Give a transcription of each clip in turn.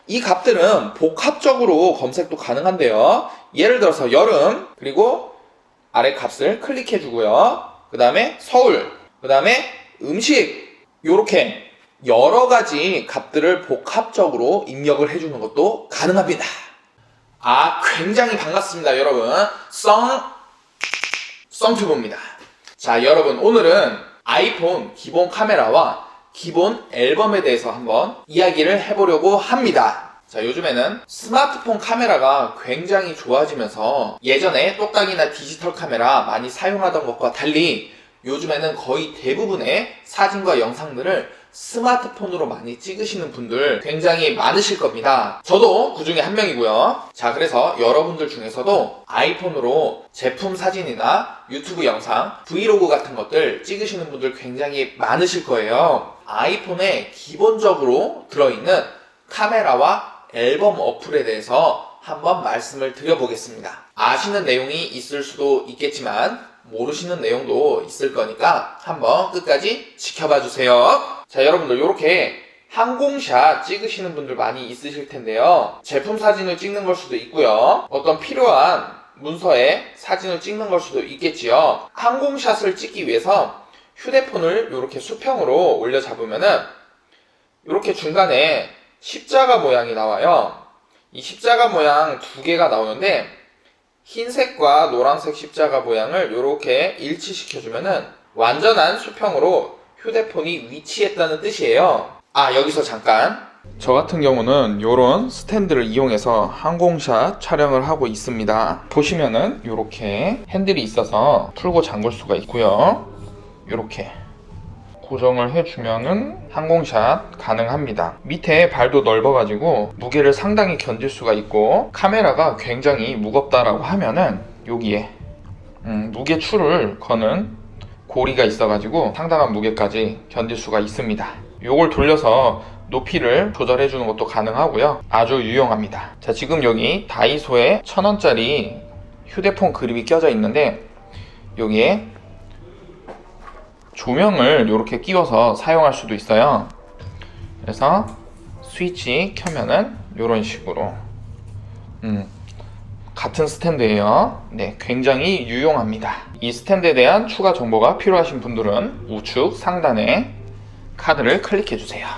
이 값들은 복합적으로 검색도 가능한데요. 예를 들어서 여름, 그리고 아래 값을 클릭해 주고요. 그 다음에 서울, 그 다음에 음식, 요렇게 여러 가지 값들을 복합적으로 입력을 해주는 것도 가능합니다. 굉장히 반갑습니다, 여러분. 썬튜브입니다. 자, 여러분, 오늘은 아이폰 기본 카메라와 기본 앨범에 대해서 한번 이야기를 해보려고 합니다. 자, 요즘에는 스마트폰 카메라가 굉장히 좋아지면서 예전에 똑딱이나 디지털 카메라 많이 사용하던 것과 달리 요즘에는 거의 대부분의 사진과 영상들을 스마트폰으로 많이 찍으시는 분들 굉장히 많으실 겁니다. 저도 그 중에 한 명이고요. 자, 그래서 여러분들 중에서도 아이폰으로 제품 사진이나 유튜브 영상, 브이로그 같은 것들 찍으시는 분들 굉장히 많으실 거예요. 아이폰에 기본적으로 들어있는 카메라와 앨범 어플에 대해서 한번 말씀을 드려보겠습니다. 아시는 내용이 있을 수도 있겠지만 모르시는 내용도 있을 거니까 한번 끝까지 지켜봐 주세요. 자, 여러분들 이렇게 항공샷 찍으시는 분들 많이 있으실 텐데요. 제품 사진을 찍는 걸 수도 있고요. 어떤 필요한 문서에 사진을 찍는 걸 수도 있겠지요. 항공샷을 찍기 위해서 휴대폰을 이렇게 수평으로 올려 잡으면은 이렇게 중간에 십자가 모양이 나와요. 이 십자가 모양 두 개가 나오는데 흰색과 노란색 십자가 모양을 이렇게 일치시켜주면은 완전한 수평으로 휴대폰이 위치했다는 뜻이에요. 여기서 잠깐, 저 같은 경우는 이런 스탠드를 이용해서 항공샷 촬영을 하고 있습니다. 보시면은 이렇게 핸들이 있어서 풀고 잠글 수가 있고요. 이렇게 고정을 해주면은 항공샷 가능합니다. 밑에 발도 넓어가지고 무게를 상당히 견딜 수가 있고, 카메라가 굉장히 무겁다라고 하면은 여기에 무게추를 거는 고리가 있어가지고 상당한 무게까지 견딜 수가 있습니다. 요걸 돌려서 높이를 조절해주는 것도 가능하고요. 아주 유용합니다. 자, 지금 여기 다이소에 1,000원짜리 휴대폰 그립이 껴져 있는데 여기에 조명을 이렇게 끼워서 사용할 수도 있어요. 그래서 스위치 켜면은 이런 식으로 같은 스탠드예요. 네, 굉장히 유용합니다. 이 스탠드에 대한 추가 정보가 필요하신 분들은 우측 상단에 카드를 클릭해 주세요.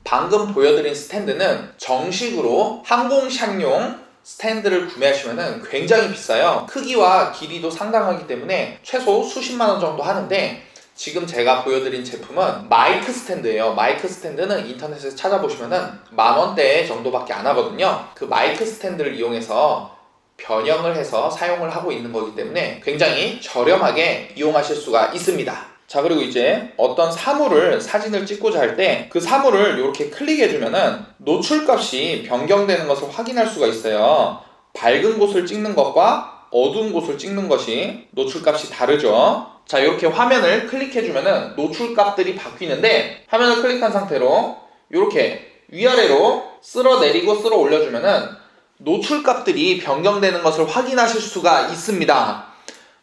방금 보여드린 스탠드는 정식으로 항공샷용 스탠드를 구매하시면 굉장히 비싸요. 크기와 길이도 상당하기 때문에 최소 수십만 원 정도 하는데, 지금 제가 보여드린 제품은 마이크 스탠드예요. 마이크 스탠드는 인터넷에서 찾아보시면은 10,000원대 정도밖에 안 하거든요. 그 마이크 스탠드를 이용해서 변형을 해서 사용을 하고 있는 거기 때문에 굉장히 저렴하게 이용하실 수가 있습니다. 자, 그리고 이제 어떤 사진을 찍고자 할 때 그 사물을 이렇게 클릭해주면은 노출값이 변경되는 것을 확인할 수가 있어요. 밝은 곳을 찍는 것과 어두운 곳을 찍는 것이 노출값이 다르죠. 자, 이렇게 화면을 클릭해주면은 노출값들이 바뀌는데, 화면을 클릭한 상태로 이렇게 위아래로 쓸어 내리고 쓸어 올려주면은 노출값들이 변경되는 것을 확인하실 수가 있습니다.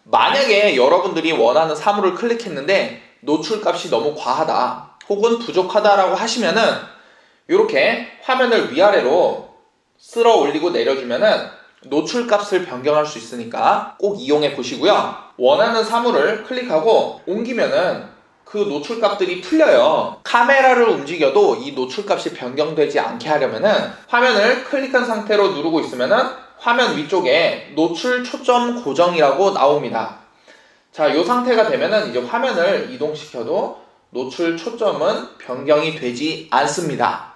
만약에 여러분들이 원하는 사물을 클릭했는데 노출값이 너무 과하다 혹은 부족하다라고 하시면은 이렇게 화면을 위아래로 쓸어 올리고 내려주면은 노출값을 변경할 수 있으니까 꼭 이용해 보시고요. 원하는 사물을 클릭하고 옮기면은 그 노출값들이 풀려요. 카메라를 움직여도 이 노출값이 변경되지 않게 하려면은 화면을 클릭한 상태로 누르고 있으면은 화면 위쪽에 노출 초점 고정이라고 나옵니다. 자, 이 상태가 되면은 이제 화면을 이동시켜도 노출 초점은 변경이 되지 않습니다.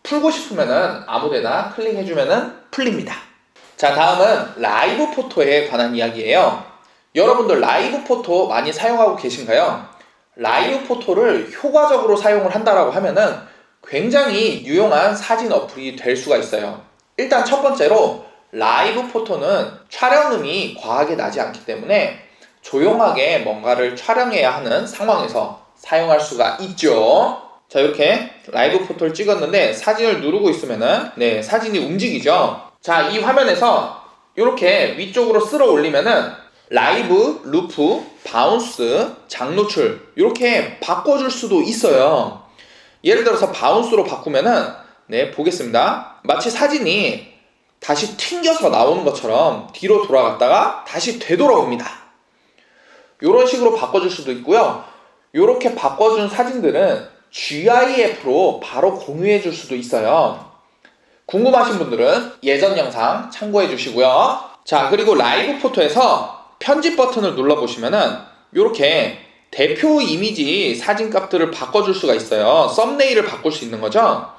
풀고 싶으면은 아무데나 클릭해주면은 풀립니다. 자, 다음은 라이브 포토에 관한 이야기예요. 여러분들 라이브 포토 많이 사용하고 계신가요? 라이브 포토를 효과적으로 사용을 한다라고 하면은 굉장히 유용한 사진 어플이 될 수가 있어요. 일단 첫 번째로 라이브 포토는 촬영음이 과하게 나지 않기 때문에 조용하게 뭔가를 촬영해야 하는 상황에서 사용할 수가 있죠. 자, 이렇게 라이브 포토를 찍었는데 사진을 누르고 있으면은 사진이 움직이죠. 자, 이 화면에서 이렇게 위쪽으로 쓸어 올리면은 라이브, 루프, 바운스, 장노출 이렇게 바꿔줄 수도 있어요. 예를 들어서 바운스로 바꾸면은 네, 보겠습니다. 마치 사진이 다시 튕겨서 나오는 것처럼 뒤로 돌아갔다가 다시 되돌아옵니다. 이런 식으로 바꿔줄 수도 있고요. 이렇게 바꿔준 사진들은 GIF로 바로 공유해 줄 수도 있어요. 궁금하신 분들은 예전 영상 참고해 주시고요. 자, 그리고 라이브 포토에서 편집 버튼을 눌러보시면은 이렇게 대표 이미지 사진 값들을 바꿔줄 수가 있어요. 썸네일을 바꿀 수 있는 거죠.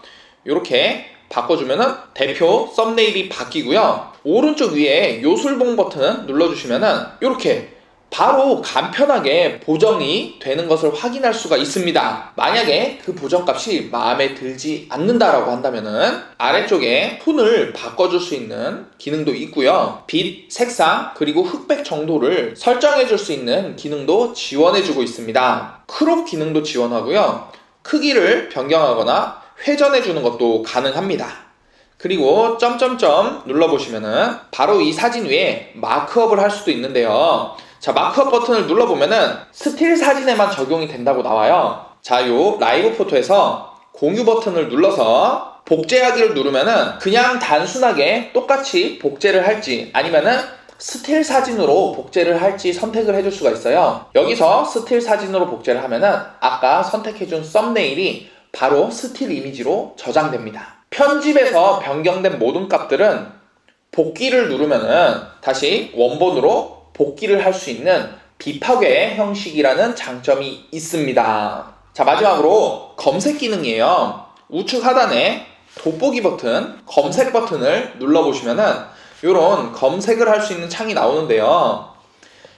이렇게 바꿔주면은 대표 썸네일이 바뀌고요. 오른쪽 위에 요술봉 버튼 눌러주시면은 이렇게 바로 간편하게 보정이 되는 것을 확인할 수가 있습니다. 만약에 그 보정값이 마음에 들지 않는다라고 한다면은 아래쪽에 톤을 바꿔줄 수 있는 기능도 있고요. 빛, 색상, 그리고 흑백 정도를 설정해줄 수 있는 기능도 지원해주고 있습니다. 크롭 기능도 지원하고요. 크기를 변경하거나 회전해주는 것도 가능합니다. 그리고 점점점 눌러보시면은 바로 이 사진 위에 마크업을 할 수도 있는데요. 자, 마크업 버튼을 눌러보면은 스틸 사진에만 적용이 된다고 나와요. 자, 요 라이브 포토에서 공유 버튼을 눌러서 복제하기를 누르면은 그냥 단순하게 똑같이 복제를 할지 아니면은 스틸 사진으로 복제를 할지 선택을 해줄 수가 있어요. 여기서 스틸 사진으로 복제를 하면은 아까 선택해준 썸네일이 바로 스틸 이미지로 저장됩니다. 편집에서 변경된 모든 값들은 복귀를 누르면은 다시 원본으로 복귀를 할 수 있는 비파괴 형식이라는 장점이 있습니다. 자, 마지막으로 검색 기능이에요. 우측 하단에 돋보기 버튼, 검색 버튼을 눌러보시면은 이런 검색을 할 수 있는 창이 나오는데요.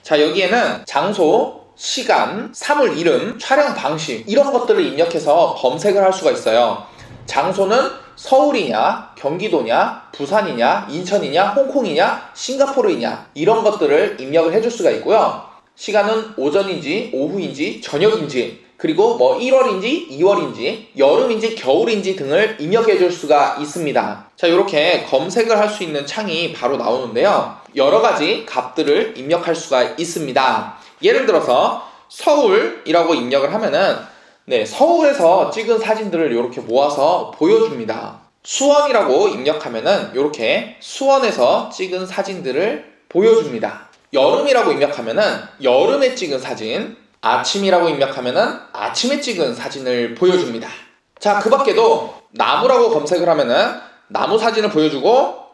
자, 여기에는 장소, 시간, 사물 이름, 촬영 방식 이런 것들을 입력해서 검색을 할 수가 있어요. 장소는 서울이냐, 경기도냐, 부산이냐, 인천이냐, 홍콩이냐, 싱가포르이냐 이런 것들을 입력을 해줄 수가 있고요. 시간은 오전인지 오후인지 저녁인지 그리고 뭐 1월인지 2월인지 여름인지 겨울인지 등을 입력해 줄 수가 있습니다. 자, 이렇게 검색을 할 수 있는 창이 바로 나오는데요. 여러 가지 값들을 입력할 수가 있습니다. 예를 들어서 서울이라고 입력을 하면은 네, 서울에서 찍은 사진들을 이렇게 모아서 보여줍니다. 수원이라고 입력하면은 이렇게 수원에서 찍은 사진들을 보여줍니다. 여름이라고 입력하면은 여름에 찍은 사진, 아침이라고 입력하면은 아침에 찍은 사진을 보여줍니다. 자, 그 밖에도 나무라고 검색을 하면은 나무 사진을 보여주고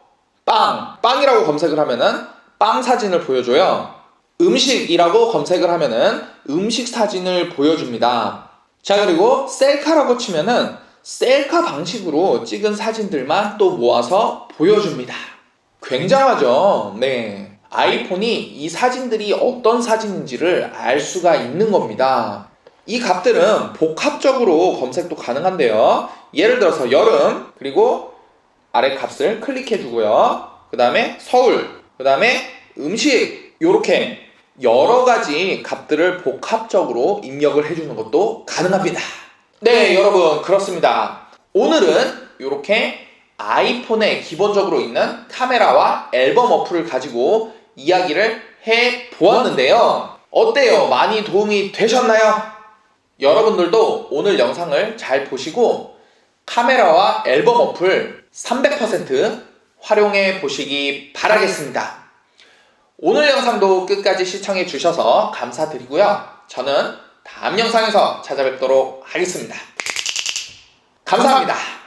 빵이라고 검색을 하면은 빵 사진을 보여줘요. 음식이라고 검색을 하면은 음식 사진을 보여줍니다. 자, 그리고 셀카라고 치면은 셀카 방식으로 찍은 사진들만 또 모아서 보여줍니다. 굉장하죠? 네. 아이폰이 이 사진들이 어떤 사진인지를 알 수가 있는 겁니다. 이 값들은 복합적으로 검색도 가능한데요. 예를 들어서 여름, 그리고 아래 값을 클릭해 주고요. 그 다음에 서울, 그 다음에 음식, 요렇게 여러 가지 값들을 복합적으로 입력을 해주는 것도 가능합니다. 네, 여러분, 그렇습니다. 오늘은 이렇게 아이폰에 기본적으로 있는 카메라와 앨범 어플을 가지고 이야기를 해 보았는데요. 어때요? 많이 도움이 되셨나요? 여러분들도 오늘 영상을 잘 보시고 카메라와 앨범 어플 300% 활용해 보시기 바라겠습니다. 오늘 영상도 끝까지 시청해 주셔서 감사드리고요. 저는 다음 영상에서 찾아뵙도록 하겠습니다. 감사합니다.